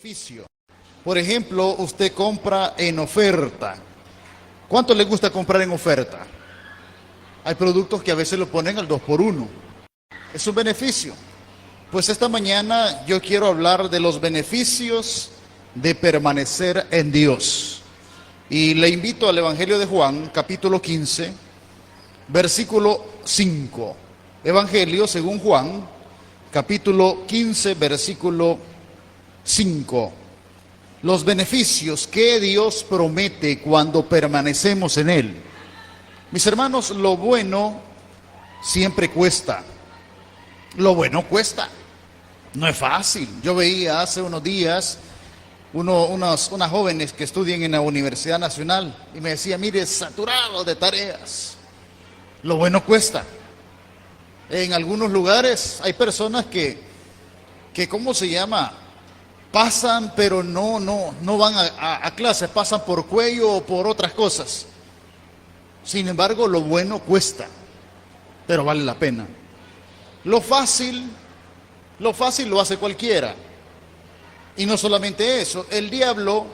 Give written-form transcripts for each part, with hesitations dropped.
beneficio. Por ejemplo, usted compra en oferta. ¿Cuánto le gusta comprar en oferta? Hay productos que a veces lo ponen al 2 por 1. Es un beneficio. Pues esta mañana yo quiero hablar de los beneficios de permanecer en Dios. Y le invito al Evangelio de Juan, capítulo 15, versículo 5. Evangelio según Juan, capítulo 15, versículo 5. Los beneficios que Dios promete cuando permanecemos en Él. Mis hermanos, lo bueno siempre cuesta. Lo bueno cuesta. No es fácil. Yo veía hace unos días unas jóvenes que estudian en la Universidad Nacional y me decía, mire, saturado de tareas. Lo bueno cuesta. En algunos lugares hay personas que ¿cómo se llama? Pasan, pero no van a clases, pasan por cuello o por otras cosas. Sin embargo, lo bueno cuesta, pero vale la pena. Lo fácil lo hace cualquiera. Y no solamente eso, el diablo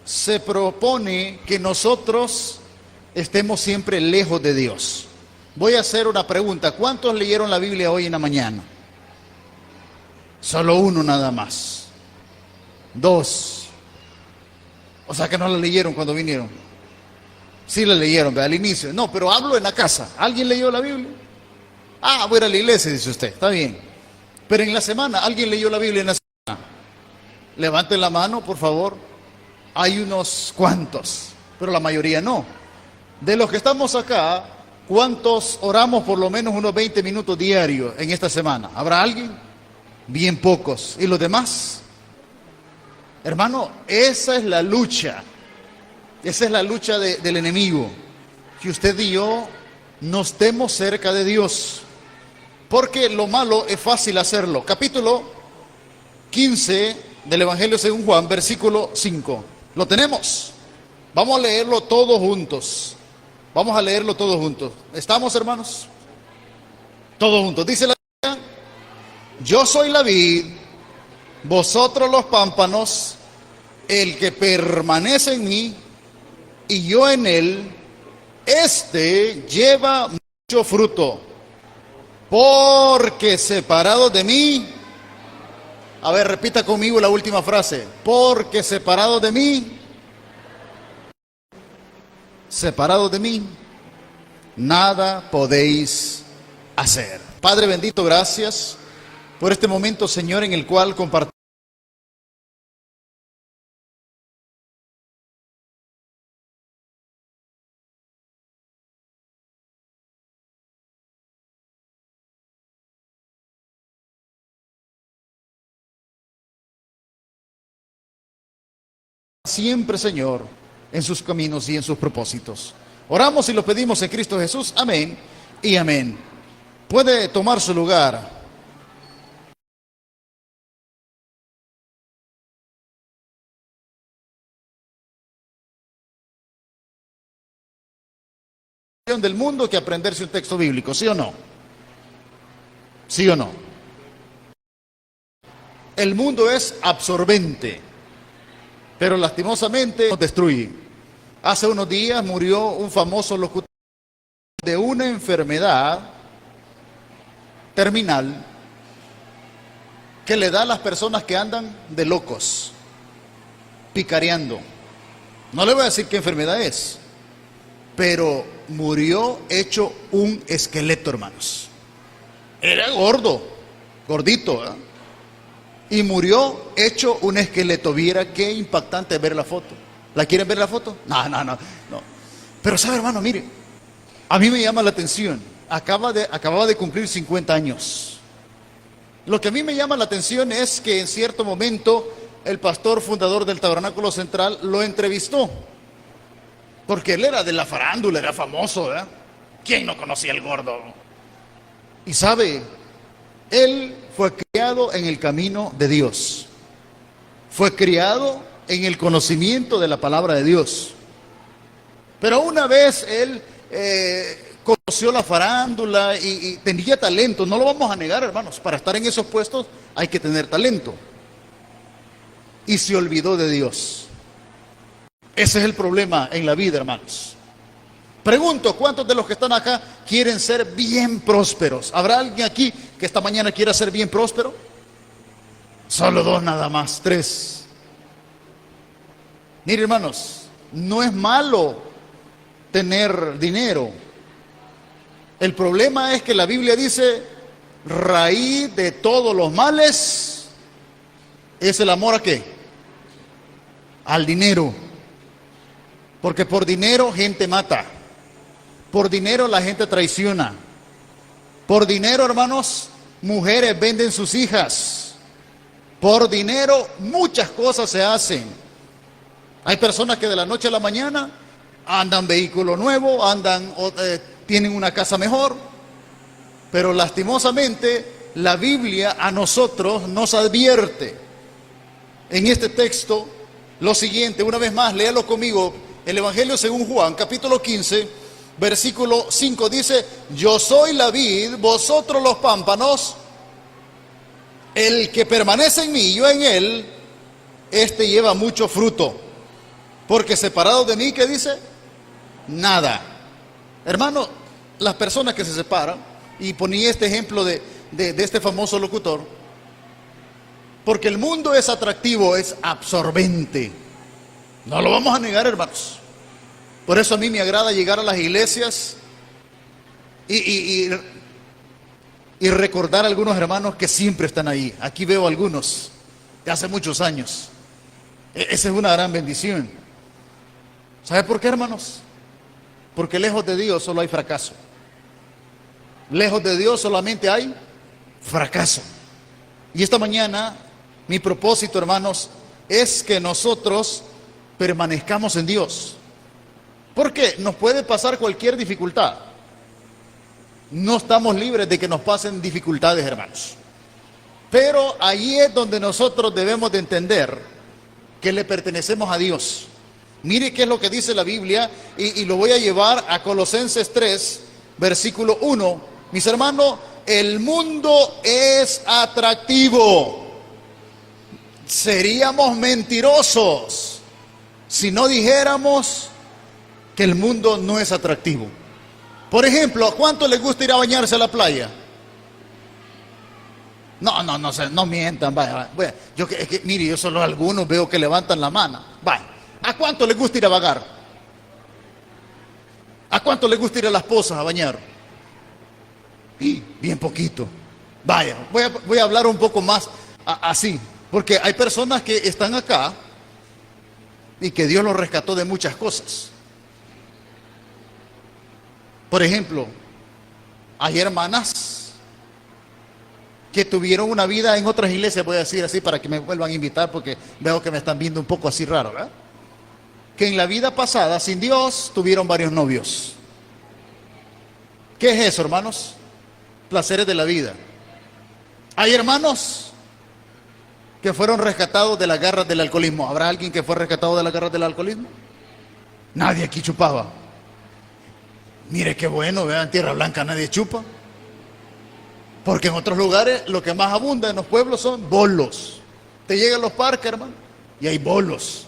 se propone que nosotros estemos siempre lejos de Dios. Voy a hacer una pregunta. ¿Cuántos leyeron la Biblia hoy en la mañana? Solo uno nada más. 2. O sea que no la leyeron cuando vinieron. Sí la leyeron, ¿verdad? Al inicio. No, pero hablo en la casa. ¿Alguien leyó la Biblia? Ah, voy a ir a la iglesia, dice usted. Está bien. Pero en la semana, ¿alguien leyó la Biblia en la semana? Levanten la mano, por favor. Hay unos cuantos, pero la mayoría no. De los que estamos acá, ¿cuántos oramos por lo menos unos 20 minutos diarios en esta semana? ¿Habrá alguien? Bien pocos. ¿Y los demás? Hermano, esa es la lucha. Esa es la lucha del enemigo. Que usted y yo no estemos cerca de Dios. Porque lo malo es fácil hacerlo. Capítulo 15 del Evangelio según Juan, versículo 5. ¿Lo tenemos? Vamos a leerlo todos juntos. Vamos a leerlo todos juntos. ¿Estamos, hermanos? Todos juntos. Dice la Biblia: yo soy la vid, vosotros los pámpanos, el que permanece en mí y yo en él, este lleva mucho fruto, porque separado de mí, a ver, repita conmigo la última frase, porque separado de mí, nada podéis hacer. Padre bendito, gracias por este momento, Señor, en el cual compartimos siempre, Señor, en sus caminos y en sus propósitos. Oramos y lo pedimos en Cristo Jesús. Amén y amén. Puede tomar su lugar. Del mundo que aprenderse un texto bíblico, ¿sí o no? ¿Sí o no? El mundo es absorbente, pero lastimosamente nos destruye. Hace unos días murió un famoso locutor de una enfermedad terminal que le da a las personas que andan de locos, picareando. No le voy a decir qué enfermedad es, pero murió hecho un esqueleto, hermanos. Era gordo, gordito, ¿eh? Y murió hecho un esqueleto. Viera qué impactante ver la foto. ¿La quieren ver la foto? No. Pero sabe, hermano, mire, a mí me llama la atención. Acababa de cumplir 50 años. Lo que a mí me llama la atención es que en cierto momento el pastor fundador del Tabernáculo Central lo entrevistó. Porque él era de la farándula, era famoso, ¿eh? ¿Quién no conocía al gordo? Y sabe, él fue criado en el camino de Dios. Fue criado en el conocimiento de la palabra de Dios. Pero una vez él conoció la farándula y tenía talento. No lo vamos a negar, hermanos. Para estar en esos puestos hay que tener talento. y se olvidó de Dios. Ese es el problema en la vida, hermanos. Pregunto, ¿cuántos de los que están acá quieren ser bien prósperos? ¿Habrá alguien aquí que esta mañana quiera ser bien próspero? Solo dos nada más, tres. Miren, hermanos, no es malo tener dinero. El problema es que la Biblia dice, raíz de todos los males es el amor ¿a qué? Al dinero. Porque por dinero gente mata. Por dinero la gente traiciona. Por dinero, hermanos, mujeres venden sus hijas. Por dinero muchas cosas se hacen. Hay personas que de la noche a la mañana andan vehículo nuevo, tienen una casa mejor. Pero lastimosamente la Biblia a nosotros nos advierte en este texto lo siguiente. Una vez más, léalo conmigo. El Evangelio según Juan, capítulo 15, versículo 5 dice: yo soy la vid, vosotros los pámpanos. El que permanece en mí y yo en él, este lleva mucho fruto. Porque separado de mí, ¿qué dice? Nada. Hermano, las personas que se separan, y ponía este ejemplo de este famoso locutor, porque el mundo es atractivo, es absorbente. No lo vamos a negar, hermanos. Por eso a mí me agrada llegar a las iglesias y recordar a algunos hermanos que siempre están ahí. Aquí veo algunos de hace muchos años. Esa es una gran bendición. ¿Sabe por qué, hermanos? Porque lejos de Dios solo hay fracaso. Lejos de Dios solamente hay fracaso. Y esta mañana mi propósito, hermanos, es que nosotros permanezcamos en Dios. Porque nos puede pasar cualquier dificultad. No estamos libres de que nos pasen dificultades, hermanos. Pero ahí es donde nosotros debemos de entender que le pertenecemos a Dios. Mire qué es lo que dice la Biblia y lo voy a llevar a Colosenses 3, versículo 1. Mis hermanos, el mundo es atractivo. Seríamos mentirosos si no dijéramos que el mundo no es atractivo. Por ejemplo, ¿a cuánto les gusta ir a bañarse a la playa? No mientan, vaya. Mire, yo solo algunos veo que levantan la mano. Vaya. ¿A cuánto les gusta ir a vagar? ¿A cuánto les gusta ir a las pozas a bañar? Bien poquito. Vaya, voy a hablar un poco más así, porque hay personas que están acá y que Dios los rescató de muchas cosas. Por ejemplo, hay hermanas que tuvieron una vida en otras iglesias, voy a decir así para que me vuelvan a invitar, porque veo que me están viendo un poco así raro, ¿verdad? Que en la vida pasada, sin Dios, tuvieron varios novios. ¿Qué es eso, hermanos? Placeres de la vida. Hay hermanos que fueron rescatados de las garras del alcoholismo. ¿Habrá alguien que fue rescatado de las garras del alcoholismo? Nadie aquí chupaba. Mire qué bueno, vean, en Tierra Blanca nadie chupa. Porque en otros lugares lo que más abunda en los pueblos son bolos. Te llegan a los parques, hermano, y hay bolos.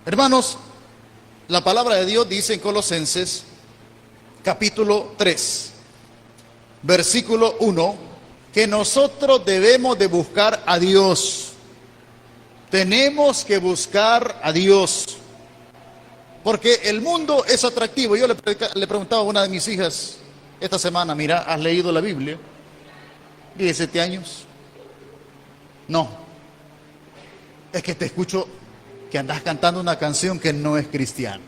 Hermanos, la palabra de Dios dice en Colosenses, capítulo 3, versículo 1, que nosotros debemos de buscar a Dios. Tenemos que buscar a Dios. Porque el mundo es atractivo. Yo le preguntaba a una de mis hijas esta semana: mira, ¿has leído la Biblia? 17 años. No. Es que te escucho que andas cantando una canción que no es cristiana.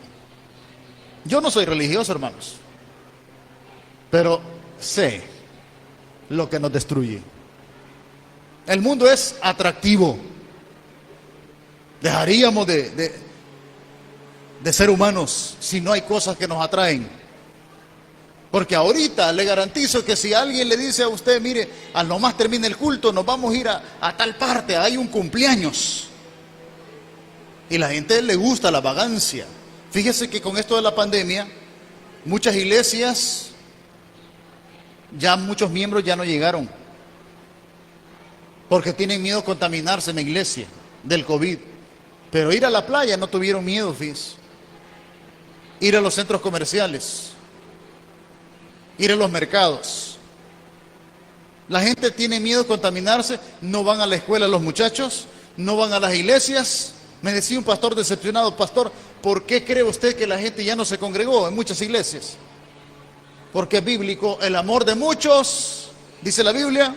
Yo no soy religioso, hermanos, pero sé lo que nos destruye. El mundo es atractivo. Dejaríamos de ser humanos si no hay cosas que nos atraen. Porque ahorita le garantizo que si alguien le dice a usted: mire, al nomás termine el culto, nos vamos a ir a tal parte, hay un cumpleaños. Y la gente le gusta la vagancia. Fíjese que con esto de la pandemia, muchas iglesias, ya muchos miembros ya no llegaron. porque tienen miedo a contaminarse en la iglesia del COVID. Pero ir a la playa no tuvieron miedo, fíjense. Ir a los centros comerciales, ir a los mercados. La gente tiene miedo a contaminarse, no van a la escuela los muchachos, no van a las iglesias. Me decía un pastor decepcionado: pastor, ¿por qué cree usted que la gente ya no se congregó en muchas iglesias? Porque es bíblico, el amor de muchos, dice la Biblia,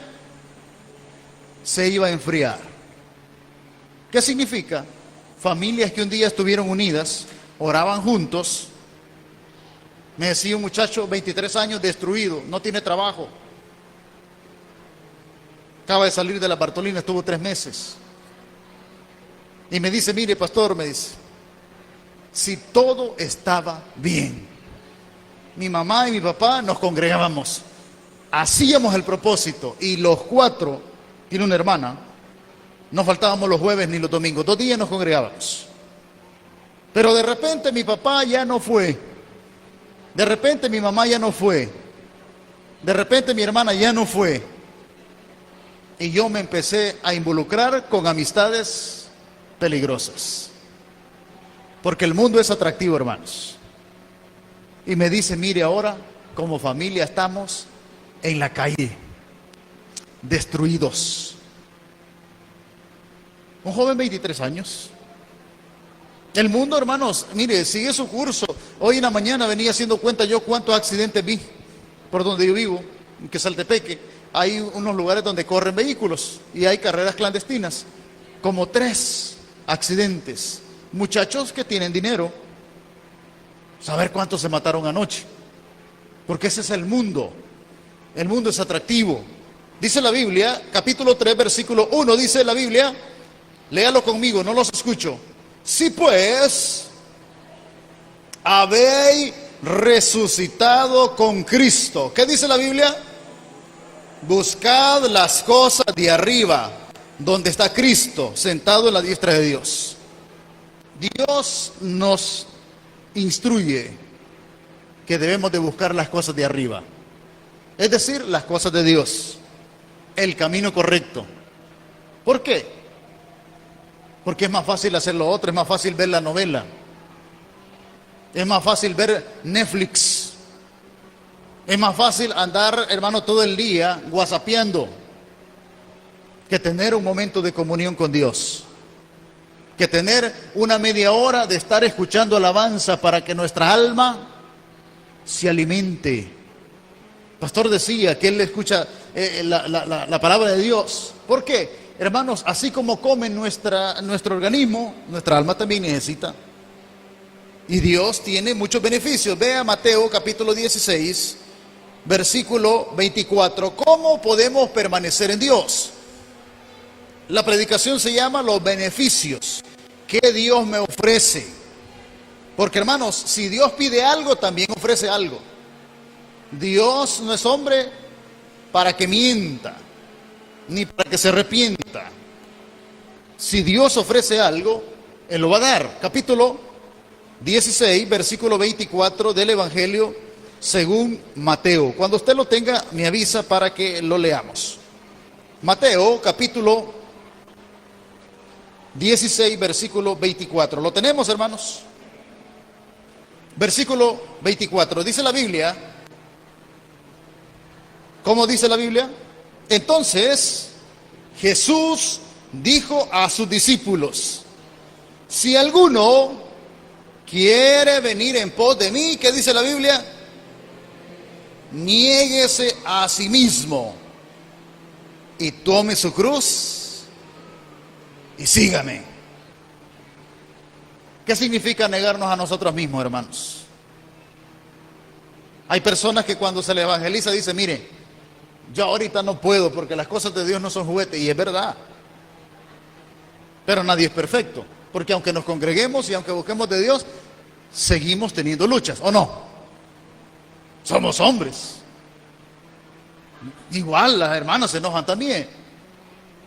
se iba a enfriar. ¿Qué significa? Familias que un día estuvieron unidas, oraban juntos. Me decía un muchacho, 23 años, destruido, no tiene trabajo. Acaba de salir de la Bartolina, estuvo 3 meses. Y me dice: mire, pastor, me dice, si todo estaba bien, mi mamá y mi papá nos congregábamos, hacíamos el propósito, y los 4, tiene una hermana, no faltábamos los jueves ni los domingos, 2 días nos congregábamos. Pero de repente mi papá ya no fue, de repente mi mamá ya no fue, de repente mi hermana ya no fue, y yo me empecé a involucrar con amistades peligrosas, porque el mundo es atractivo, hermanos. Y me dice: mire, ahora como familia estamos en la calle, destruidos. Un joven, 23 años. El mundo, hermanos, mire, sigue su curso. Hoy en la mañana venía haciendo cuenta yo cuántos accidentes vi por donde yo vivo, en Quesaltepeque. Hay unos lugares donde corren vehículos y hay carreras clandestinas. Como 3 accidentes. Muchachos que tienen dinero. Saber cuántos se mataron anoche. Porque ese es el mundo. El mundo es atractivo. Dice la Biblia, capítulo 3, versículo 1, dice la Biblia, léalo conmigo, no los escucho. Si pues habéis resucitado con Cristo. ¿Qué dice la Biblia? Buscad las cosas de arriba, donde está Cristo, sentado en la diestra de Dios. Dios nos instruye que debemos de buscar las cosas de arriba. Es decir, las cosas de Dios. El camino correcto. ¿Por qué? Porque es más fácil hacer lo otro, es más fácil ver la novela. Es más fácil ver Netflix. Es más fácil andar, hermano, todo el día whatsappeando que tener un momento de comunión con Dios, que tener una media hora de estar escuchando alabanza para que nuestra alma se alimente. Pastor decía que él escucha la palabra de Dios. ¿Por qué? Hermanos, así como come nuestro organismo, nuestra alma también necesita. Y Dios tiene muchos beneficios. Vea Mateo capítulo 16, versículo 24. ¿Cómo podemos permanecer en Dios? La predicación se llama los beneficios que Dios me ofrece. Porque, hermanos, si Dios pide algo, también ofrece algo. Dios no es hombre para que mienta, ni para que se arrepienta. Si Dios ofrece algo, Él lo va a dar. Capítulo 16, versículo 24 del Evangelio según Mateo. Cuando usted lo tenga, me avisa para que lo leamos. Mateo, capítulo 16, versículo 24. ¿Lo tenemos, hermanos? Versículo 24. Dice la Biblia. ¿Cómo dice la Biblia? Entonces Jesús dijo a sus discípulos: si alguno quiere venir en pos de mí, ¿qué dice la Biblia? Niéguese a sí mismo y tome su cruz y sígame. ¿Qué significa negarnos a nosotros mismos, hermanos? Hay personas que cuando se les evangeliza dicen: mire, yo ahorita no puedo porque las cosas de Dios no son juguetes. Y es verdad. Pero nadie es perfecto. Porque aunque nos congreguemos y aunque busquemos de Dios, seguimos teniendo luchas, ¿o no? Somos hombres. Igual las hermanas se enojan también.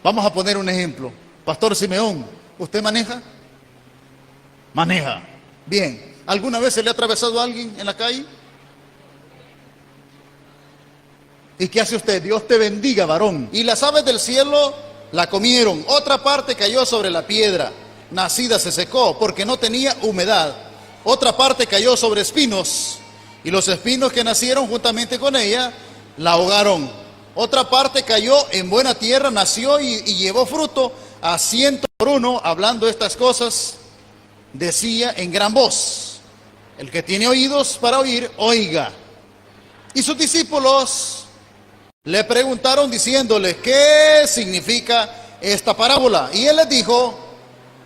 Vamos a poner un ejemplo. Pastor Simeón, ¿usted maneja? Maneja. Bien. ¿Alguna vez se le ha atravesado a alguien en la calle? ¿Y qué hace usted? Dios te bendiga, varón. Y las aves del cielo la comieron. Otra parte cayó sobre la piedra, nacida se secó porque no tenía humedad. Otra parte cayó sobre espinos, y los espinos que nacieron juntamente con ella la ahogaron. Otra parte cayó en buena tierra, nació y llevó fruto a 100 por 1. Hablando estas cosas, decía en gran voz: el que tiene oídos para oír, oiga. Y sus discípulos le preguntaron diciéndole: ¿qué significa esta parábola? Y él les dijo: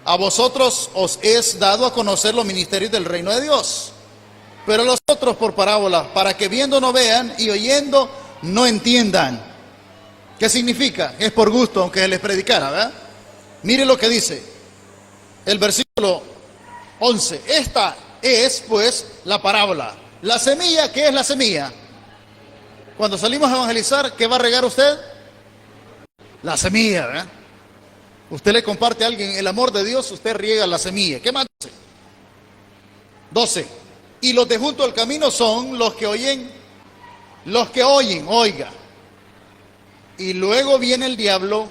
a vosotros os es dado a conocer los ministerios del reino de Dios, pero a los otros por parábola, para que viendo no vean y oyendo no entiendan. ¿Qué significa? Es por gusto, aunque se les predicara, ¿verdad? Mire lo que dice el versículo 11. Esta es pues la parábola. La semilla, ¿qué es la semilla? Cuando salimos a evangelizar, ¿qué va a regar usted? La semilla, ¿verdad? Usted le comparte a alguien el amor de Dios, usted riega la semilla. ¿Qué más dice? 12. Y los de junto al camino son los que oyen, oiga. Y luego viene el diablo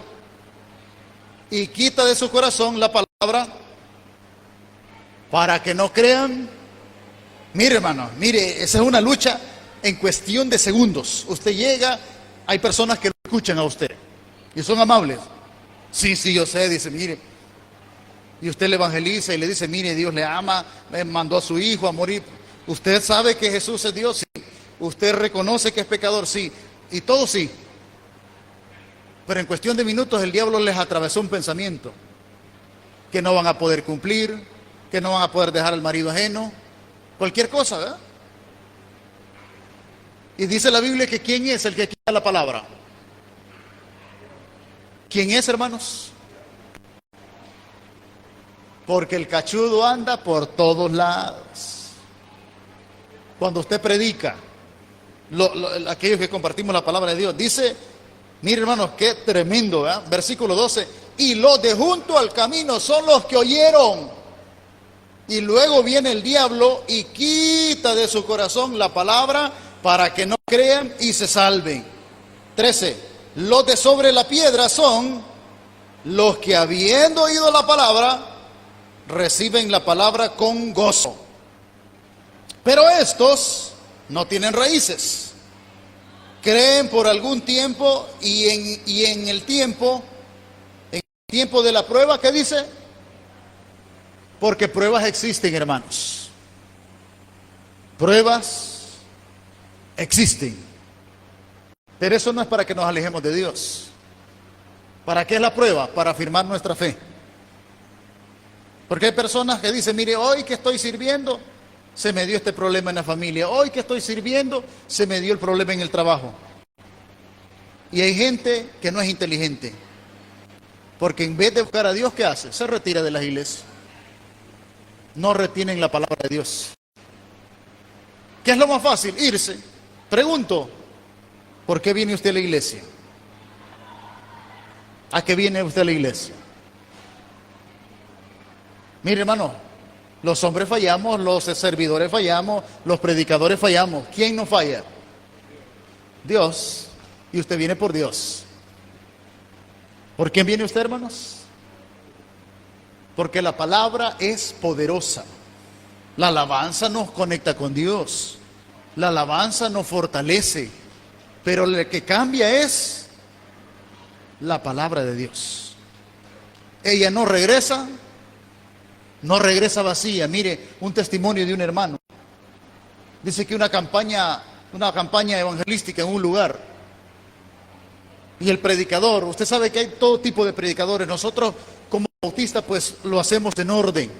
y quita de su corazón la palabra para que no crean. Mire, hermano, mire, esa es una lucha en cuestión de segundos. Usted llega, hay personas que lo escuchan a usted y son amables. Sí, yo sé, dice, mire. Y usted le evangeliza y le dice: mire, Dios le ama, mandó a su hijo a morir. ¿Usted sabe que Jesús es Dios? Sí. ¿Usted reconoce que es pecador? Sí. Y todo sí. Pero en cuestión de minutos el diablo les atravesó un pensamiento: que no van a poder cumplir, que no van a poder dejar al marido ajeno, cualquier cosa, ¿verdad? Y dice la Biblia que ¿quién es el que quita la palabra? ¿Quién es, hermanos? Porque el cachudo anda por todos lados. Cuando usted predica, aquellos que compartimos la palabra de Dios, dice, mire, hermanos, qué tremendo, ¿verdad? Versículo 12, y los de junto al camino son los que oyeron. Y luego viene el diablo y quita de su corazón la palabra para que no crean y se salven. 13. Los de sobre la piedra son los que, habiendo oído la palabra, reciben la palabra con gozo. Pero estos no tienen raíces. Creen por algún tiempo y en el tiempo de la prueba, ¿qué dice? Porque pruebas existen, hermanos. Pruebas existen. Pero eso no es para que nos alejemos de Dios. ¿Para qué es la prueba? Para afirmar nuestra fe. Porque hay personas que dicen: mire, hoy que estoy sirviendo, se me dio este problema en la familia. Hoy que estoy sirviendo, se me dio el problema en el trabajo. Y hay gente que no es inteligente. Porque en vez de buscar a Dios, ¿qué hace? Se retira de las iglesias. No retienen la palabra de Dios. ¿Qué es lo más fácil? Irse. Pregunto: ¿por qué viene usted a la iglesia? ¿A qué viene usted a la iglesia? Mire, hermano, los hombres fallamos, los servidores fallamos, los predicadores fallamos. ¿Quién no falla? Dios. Y usted viene por Dios. ¿Por quién viene usted, hermanos? Porque la palabra es poderosa. La alabanza nos conecta con Dios. La alabanza nos fortalece. Pero lo que cambia es la palabra de Dios. Ella no regresa vacía. Mire, un testimonio de un hermano. Dice que una campaña evangelística en un lugar. Y el predicador, usted sabe que hay todo tipo de predicadores. Nosotros como bautistas pues lo hacemos en orden.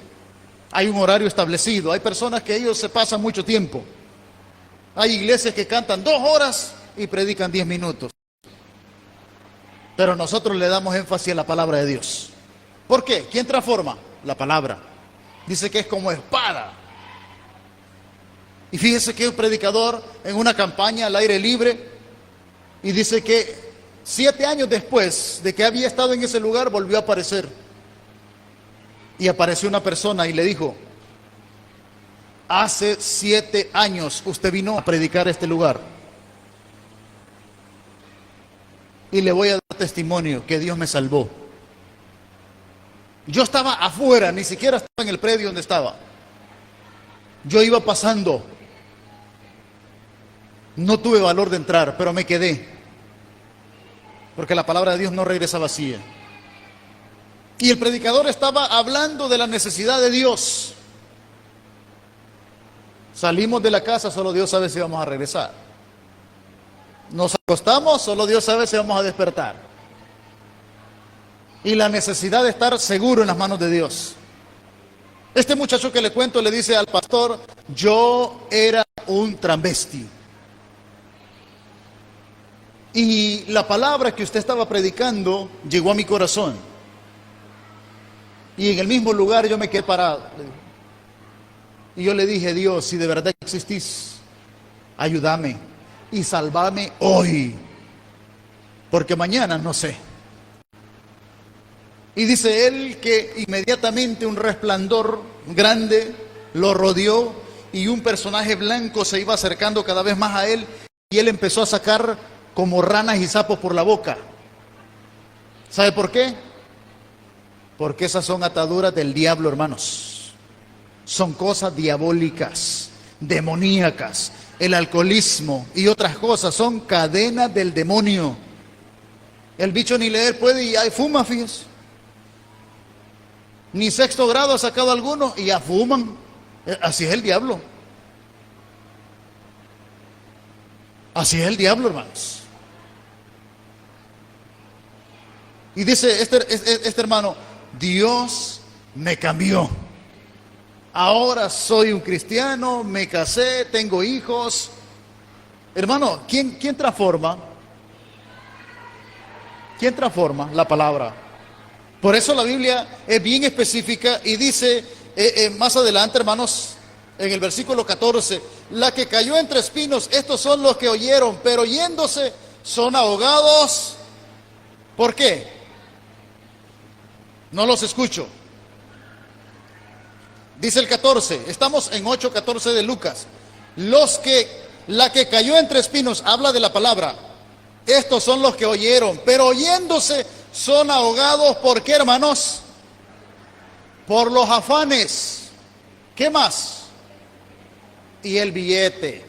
Hay un horario establecido. Hay personas que ellos se pasan mucho tiempo. Hay iglesias que cantan 2 horas y predican 10 minutos. Pero nosotros le damos énfasis a la palabra de Dios. ¿Por qué? ¿Quién transforma? La palabra. Dice que es como espada. Y fíjese que un predicador en una campaña al aire libre, y dice que 7 años después de que había estado en ese lugar, volvió a aparecer. Y apareció una persona y le dijo: hace 7 años usted vino a predicar a este lugar. y le voy a dar testimonio que Dios me salvó. Yo estaba afuera, ni siquiera estaba en el predio donde estaba. Yo iba pasando. No tuve valor de entrar, pero me quedé. Porque la palabra de Dios no regresa vacía. Y el predicador estaba hablando de la necesidad de Dios. Salimos de la casa, solo Dios sabe si vamos a regresar. Nos acostamos, solo Dios sabe si vamos a despertar. Y la necesidad de estar seguro en las manos de Dios. Este muchacho que le cuento le dice al pastor: yo era un travesti. Y la palabra que usted estaba predicando llegó a mi corazón. Y en el mismo lugar yo me quedé parado. Y yo le dije: Dios, si de verdad existís, ayúdame y salvame hoy, porque mañana no sé. Y dice él que inmediatamente un resplandor grande lo rodeó y un personaje blanco se iba acercando cada vez más a él, y él empezó a sacar como ranas y sapos por la boca. ¿Sabe por qué? Porque esas son ataduras del diablo, hermanos. Son cosas diabólicas, demoníacas. El alcoholismo y otras cosas son cadenas del demonio. El bicho ni leer puede y ya fuma, fíjese. Ni sexto grado ha sacado algunos y ya fuman. Así es el diablo. Así es el diablo, hermanos. Y dice este hermano: Dios me cambió. Ahora soy un cristiano, me casé, tengo hijos. Hermano, ¿quién transforma? ¿Quién transforma? La palabra. Por eso la Biblia es bien específica y dice más adelante, hermanos, en el versículo 14: la que cayó entre espinos, estos son los que oyeron, pero yéndose son ahogados. ¿Por qué? No los escucho. Dice el 14, estamos en 8:14 de Lucas. La que cayó entre espinos, habla de la palabra. Estos son los que oyeron, pero oyéndose son ahogados. ¿Por qué, hermanos? Por los afanes. ¿Qué más? Y el billete.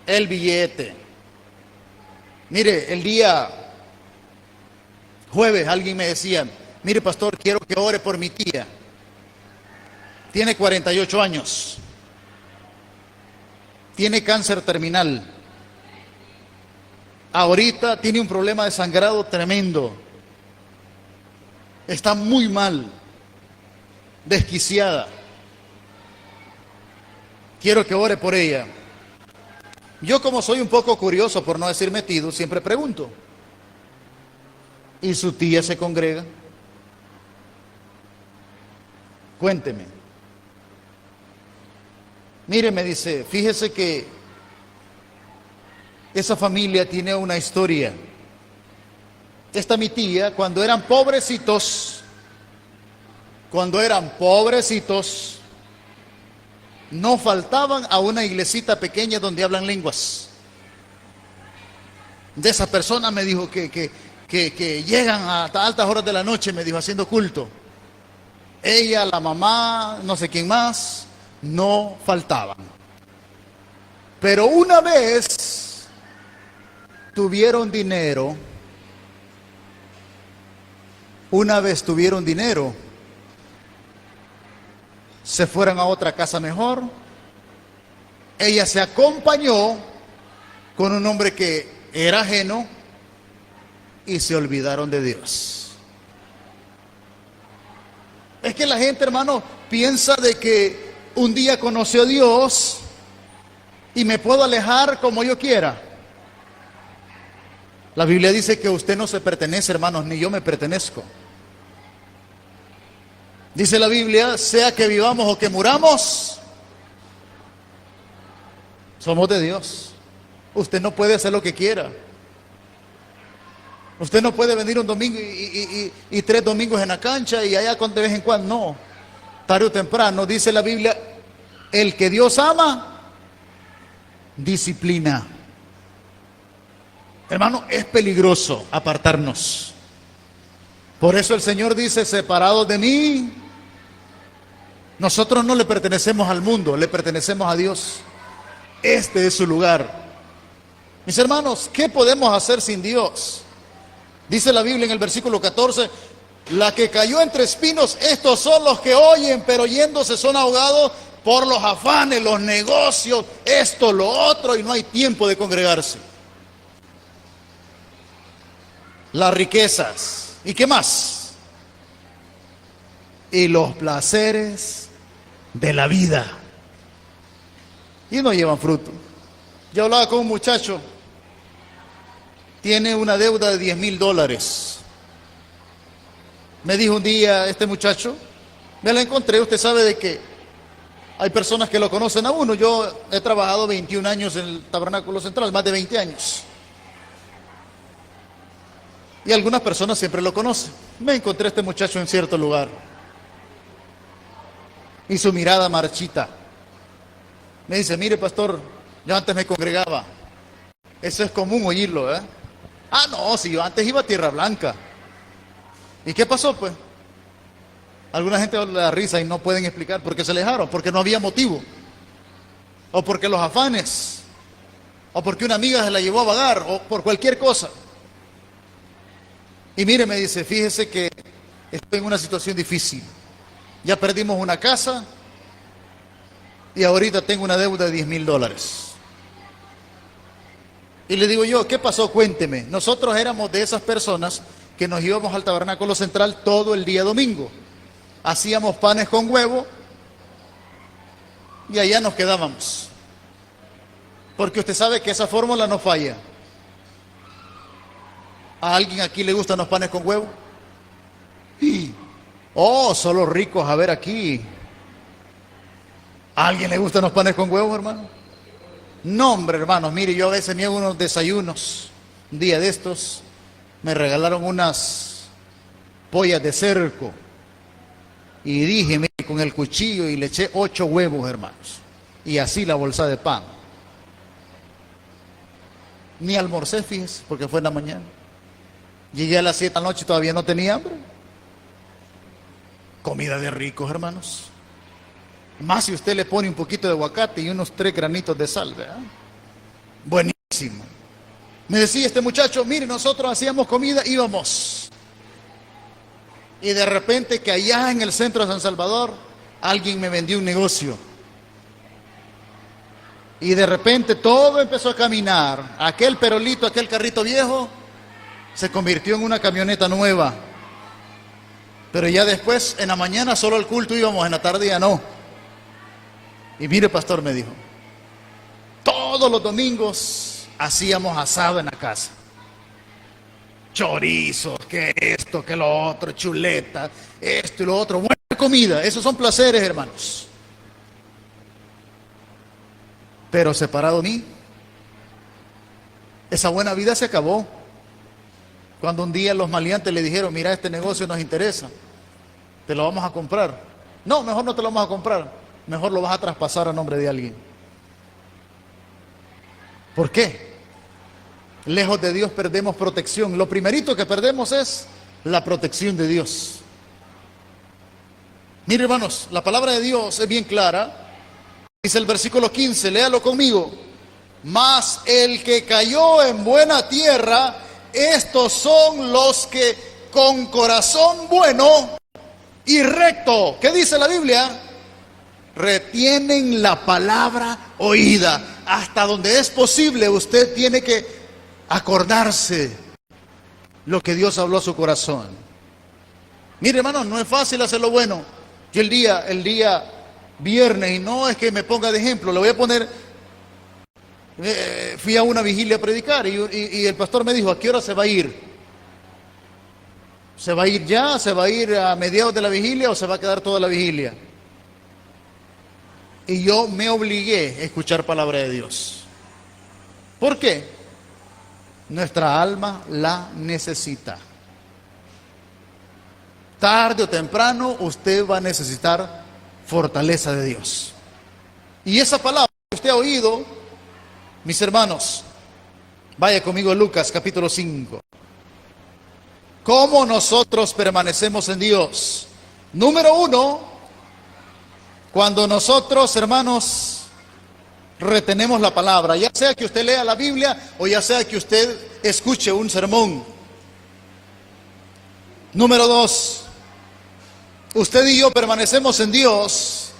El billete. Mire, el día jueves alguien me decía: mire, pastor, quiero que ore por mi tía. Tiene 48 años. Tiene cáncer terminal. Ahorita tiene un problema de sangrado tremendo. Está muy mal. Desquiciada. Quiero que ore por ella. Yo, como soy un poco curioso, por no decir metido, siempre pregunto: ¿y su tía se congrega? Cuénteme. Mire, me dice, fíjese que esa familia tiene una historia. Esta mi tía, cuando eran pobrecitos, no faltaban a una iglesita pequeña donde hablan lenguas. De esa persona me dijo que llegan a altas horas de la noche, me dijo, haciendo culto. Ella, la mamá, no sé quién más, no faltaban. Pero una vez tuvieron dinero, se fueron a otra casa mejor. Ella se acompañó con un hombre que era ajeno y se olvidaron de Dios. Es que la gente, hermano, piensa de que un día conoció a Dios y me puedo alejar como yo quiera. La Biblia dice que usted no se pertenece, hermanos, ni yo me pertenezco. Dice la Biblia, sea que vivamos o que muramos, somos de Dios. Usted no puede hacer lo que quiera. Usted no puede venir un domingo y 3 domingos en la cancha y allá de vez en cuando. No, tarde o temprano, dice la Biblia, el que Dios ama, disciplina. Hermano, es peligroso apartarnos. Por eso el Señor dice, separados de mí, nosotros no le pertenecemos al mundo, le pertenecemos a Dios. Este es su lugar. Mis hermanos, ¿qué podemos hacer sin Dios? Dice la Biblia en el versículo 14, la que cayó entre espinos, estos son los que oyen, pero yéndose son ahogados por los afanes, los negocios, esto, lo otro, y no hay tiempo de congregarse. Las riquezas, ¿y qué más? Y los placeres de la vida. Y no llevan fruto. Yo hablaba con un muchacho, tiene una deuda de $10,000. Me dijo un día este muchacho, me la encontré, usted sabe de que hay personas que lo conocen a uno. Yo he trabajado 21 años en el Tabernáculo Central, más de 20 años. Y algunas personas siempre lo conocen. Me encontré a este muchacho en cierto lugar. Y su mirada marchita. Me dice, mire pastor, yo antes me congregaba. Eso es común oírlo, ¿eh? Ah, no, si yo antes iba a Tierra Blanca. ¿Y qué pasó, pues? Alguna gente le da risa y no pueden explicar por qué se alejaron, porque no había motivo. O porque los afanes. O porque una amiga se la llevó a vagar, o por cualquier cosa. Y mire, me dice, fíjese que estoy en una situación difícil. Ya perdimos una casa y ahorita tengo una deuda de $10,000. Y le digo yo, ¿qué pasó? Cuénteme. Nosotros éramos de esas personas que nos íbamos al Tabernáculo Central todo el día domingo. Hacíamos panes con huevo y allá nos quedábamos. Porque usted sabe que esa fórmula no falla. ¿A alguien aquí le gustan los panes con huevo? Oh, solo ricos, a ver aquí. ¿A alguien le gustan los panes con huevo, hermano? No, hombre, hermanos, mire, yo a veces me hago unos desayunos. Un día de estos me regalaron unas pollas de cerco. Y dije, mire, con el cuchillo y le eché 8 huevos, hermanos. Y así la bolsa de pan. Ni almorcé, fíjese, porque fue en la mañana. Llegué a las 7 de la noche y todavía no tenía hambre. Comida de ricos, hermanos. Más si usted le pone un poquito de aguacate y unos 3 granitos de sal, ¿verdad? Buenísimo. Me decía este muchacho, mire, nosotros hacíamos comida, íbamos. Y de repente que allá en el centro de San Salvador, alguien me vendió un negocio. Y de repente todo empezó a caminar. Aquel perolito, aquel carrito viejo, se convirtió en una camioneta nueva. Pero ya después, en la mañana solo al culto íbamos, en la tarde ya no. Y mire, pastor, me dijo, todos los domingos hacíamos asado en la casa. Chorizos, que esto, que lo otro, chuleta, esto y lo otro. Buena comida, esos son placeres, hermanos. Pero separado de mí, esa buena vida se acabó. Cuando un día los maleantes le dijeron, mira, este negocio nos interesa, te lo vamos a comprar. No, mejor no te lo vamos a comprar, mejor lo vas a traspasar a nombre de alguien. ¿Por qué? Lejos de Dios perdemos protección. Lo primerito que perdemos es la protección de Dios. Mire, hermanos, la palabra de Dios es bien clara. Dice el versículo 15, léalo conmigo. Mas el que cayó en buena tierra, estos son los que con corazón bueno y recto, ¿qué dice la Biblia? Retienen la palabra oída. Hasta donde es posible, usted tiene que acordarse lo que Dios habló a su corazón. Mire, hermano, no es fácil hacer lo bueno. Yo el día viernes, y no es que me ponga de ejemplo, le voy a poner, fui a una vigilia a predicar y el pastor me dijo, ¿a qué hora se va a ir? ¿Se va a ir ya? ¿Se va a ir a mediados de la vigilia o se va a quedar toda la vigilia? Y yo me obligué a escuchar palabra de Dios. ¿Por qué? Nuestra alma la necesita. Tarde o temprano usted va a necesitar fortaleza de Dios. Y esa palabra que usted ha oído, mis hermanos, Vaya conmigo a Lucas capítulo 5. ¿Cómo nosotros permanecemos en Dios? Número uno, cuando nosotros, hermanos, retenemos la palabra, ya sea que usted lea la Biblia o ya sea que usted escuche un sermón. Número dos, usted y yo permanecemos en Dios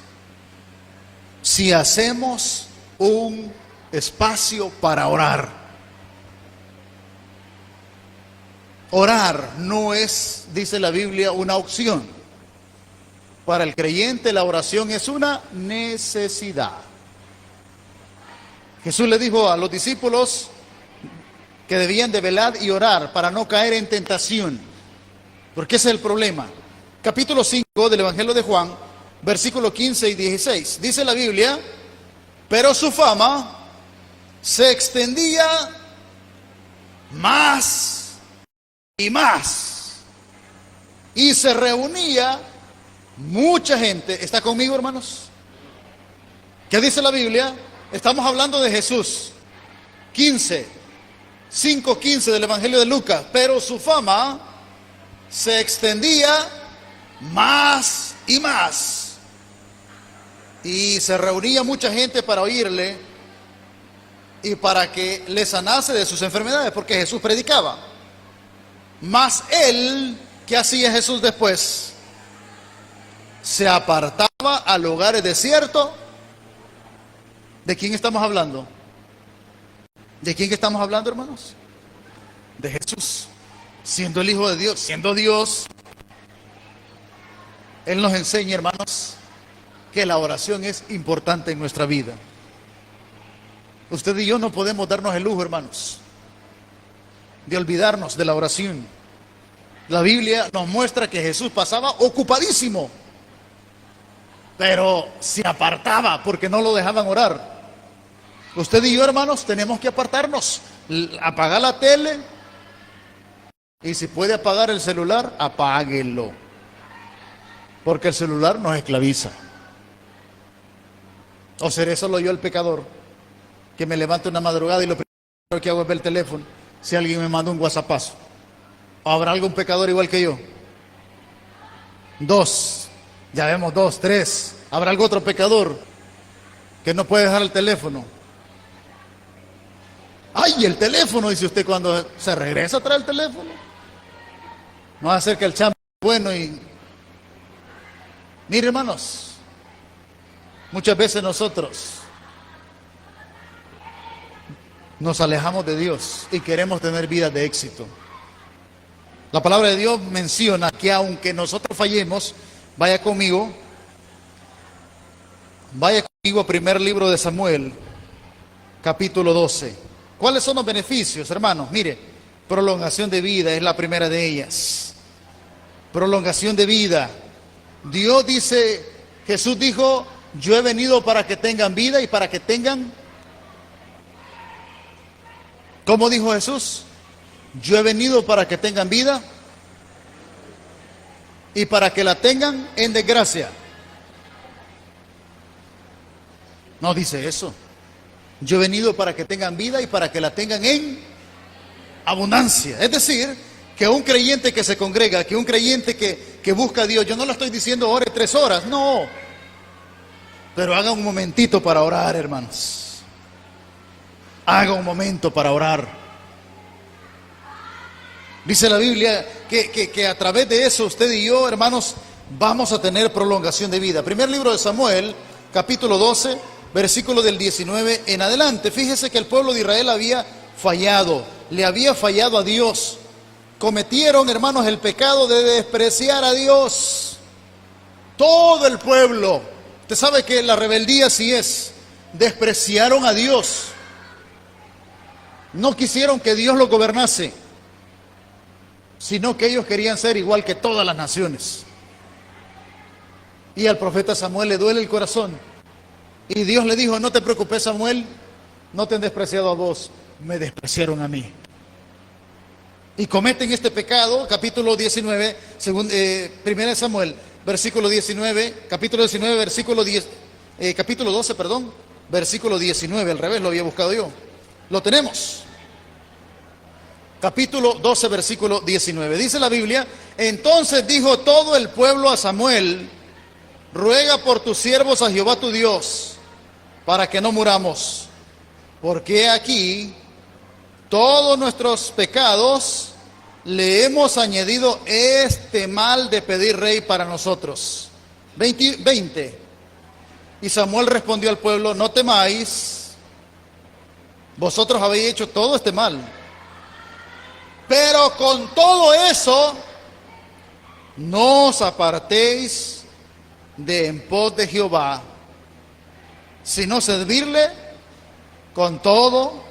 si hacemos un espacio para orar. Orar no es, dice la Biblia, una opción. Para el creyente la oración es una necesidad. Jesús le dijo a los discípulos que debían de velar y orar para no caer en tentación. Porque ese es el problema. Capítulo 5 del Evangelio de Juan, versículos 15 y 16. Dice la Biblia, pero su fama se extendía más y más. Y se reunía mucha gente. ¿Está conmigo, hermanos? ¿Qué dice la Biblia? Estamos hablando de Jesús. 5:15 del Evangelio de Lucas. Pero su fama se extendía más y más. Y se reunía mucha gente para oírle y para que le sanase de sus enfermedades, porque Jesús predicaba. Mas él, ¿qué hacía Jesús después? Se apartaba a lugares desiertos. ¿De quién estamos hablando? ¿De quién estamos hablando, hermanos? De Jesús. Siendo el Hijo de Dios, siendo Dios, Él nos enseña, hermanos, que la oración es importante en nuestra vida. Usted y yo no podemos darnos el lujo, hermanos, de olvidarnos de la oración. La Biblia nos muestra que Jesús pasaba ocupadísimo, pero se apartaba porque no lo dejaban orar. Usted y yo, hermanos, tenemos que apartarnos, apagar la tele, y si puede apagar el celular, apáguelo, porque el celular nos esclaviza. ¿O seré solo yo el pecador que me levanto una madrugada y lo primero que hago es ver el teléfono si alguien me manda un whatsappazo? ¿O habrá algún pecador igual que yo? Dos, ya vemos dos, tres. ¿Habrá algún otro pecador que no puede dejar el teléfono? ¡Ay, el teléfono! Dice usted cuando se regresa a traer el teléfono. No va a ser que el champ es bueno y... Mire, hermanos, muchas veces nosotros nos alejamos de Dios y queremos tener vidas de éxito. La palabra de Dios menciona que aunque nosotros fallemos, vaya conmigo a primer libro de Samuel, capítulo 12. ¿Cuáles son los beneficios, hermanos? Mire, prolongación de vida es la primera de ellas. Prolongación de vida. Dios dice, Jesús dijo, yo he venido para que tengan vida y para que tengan... ¿Cómo dijo Jesús? Yo he venido para que tengan vida y para que la tengan en desgracia. No dice eso. Yo he venido para que tengan vida y para que la tengan en abundancia. Es decir, que un creyente que se congrega, que un creyente que busca a Dios, yo no le estoy diciendo ore 3 horas, no. Pero haga un momentito para orar, hermanos. Haga un momento para orar. Dice la Biblia que a través de eso usted y yo, hermanos, vamos a tener prolongación de vida. Primer libro de Samuel, capítulo 12, versículo del 19 en adelante. Fíjese que el pueblo de Israel había fallado, le había fallado a Dios. Cometieron, hermanos, el pecado de despreciar a Dios. Todo el pueblo. Usted sabe que la rebeldía sí es. Despreciaron a Dios. No quisieron que Dios los gobernase, sino que ellos querían ser igual que todas las naciones. Y al profeta Samuel le duele el corazón. Y Dios le dijo, no te preocupes, Samuel, no te han despreciado a vos, me despreciaron a mí. Y cometen este pecado, capítulo 19, primera de Samuel, versículo 19, capítulo 19, versículo 10, capítulo 12, perdón, versículo 19, al revés lo había buscado yo. Lo tenemos. capítulo 12, versículo 19. Dice la Biblia: entonces dijo todo el pueblo a Samuel: ruega por tus siervos a Jehová tu Dios, para que no muramos, porque aquí todos nuestros pecados le hemos añadido este mal de pedir rey para nosotros. 20. Y Samuel respondió al pueblo: no temáis, vosotros habéis hecho todo este mal, pero con todo eso no os apartéis de en pos de Jehová, sino servirle con todo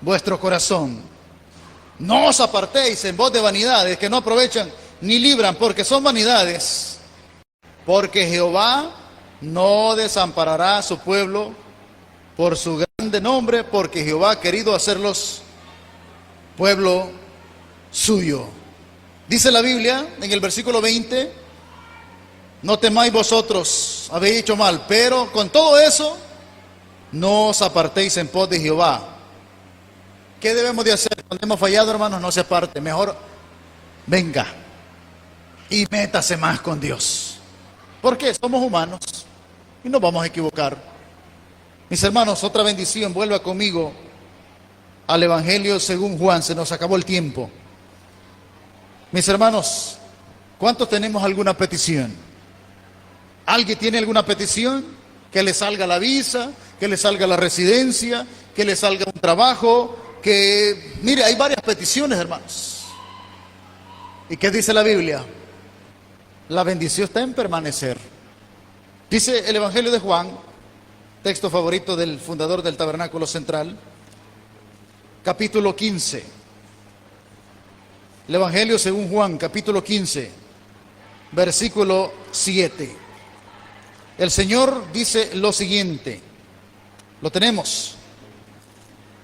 vuestro corazón. No os apartéis en pos de vanidades que no aprovechan ni libran, porque son vanidades. Porque Jehová no desamparará a su pueblo por su grande nombre, porque Jehová ha querido hacerlos pueblo suyo. Dice la Biblia en el versículo 20: no temáis vosotros, habéis hecho mal, pero con todo eso no os apartéis en pos de Jehová. ¿Qué debemos de hacer cuando hemos fallado, hermanos? No se aparte, mejor venga y métase más con Dios. ¿Por qué? Somos humanos y nos vamos a equivocar. Mis hermanos, otra bendición, vuelva conmigo al Evangelio según Juan, se nos acabó el tiempo. Mis hermanos, ¿cuántos tenemos alguna petición? ¿Alguien tiene alguna petición? Que le salga la visa, que le salga la residencia, que le salga un trabajo, que, mire, hay varias peticiones, hermanos. ¿Y qué dice la Biblia? La bendición está en permanecer. Dice el Evangelio de Juan, texto favorito del fundador del Tabernáculo Central, capítulo 15. El Evangelio según Juan, capítulo 15, versículo 7. El Señor dice lo siguiente. Lo tenemos.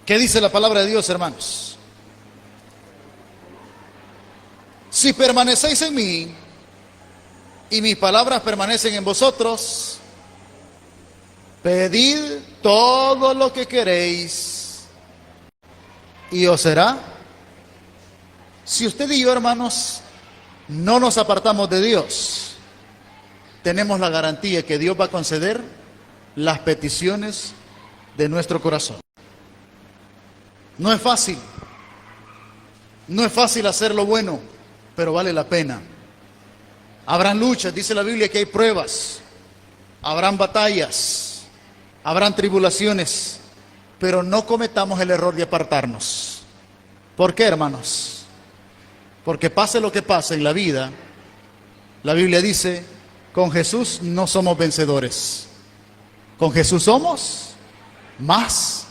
¿Qué dice la palabra de Dios, hermanos? Si permanecéis en mí y mis palabras permanecen en vosotros, pedid todo lo que queréis y os será. Si usted y yo, hermanos, no nos apartamos de Dios, tenemos la garantía que Dios va a conceder las peticiones de nuestro corazón. No es fácil. No es fácil hacer lo bueno, pero vale la pena. Habrán luchas, dice la Biblia que hay pruebas, habrán batallas, habrán tribulaciones, pero no cometamos el error de apartarnos. ¿Por qué, hermanos? Porque pase lo que pase en la vida, la Biblia dice: con Jesús no somos vencedores, con Jesús somos más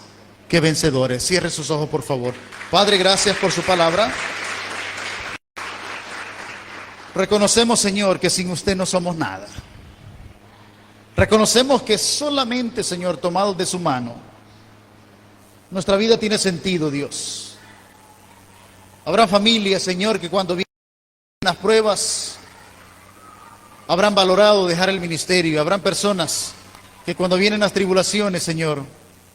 que vencedores. Cierre sus ojos, por favor. Padre, gracias por su palabra. Reconocemos, Señor, que sin usted no somos nada. Reconocemos que solamente, Señor, tomados de su mano, nuestra vida tiene sentido, Dios. Habrá familias, Señor, que cuando vienen las pruebas habrán valorado dejar el ministerio. Habrán personas que cuando vienen las tribulaciones, Señor,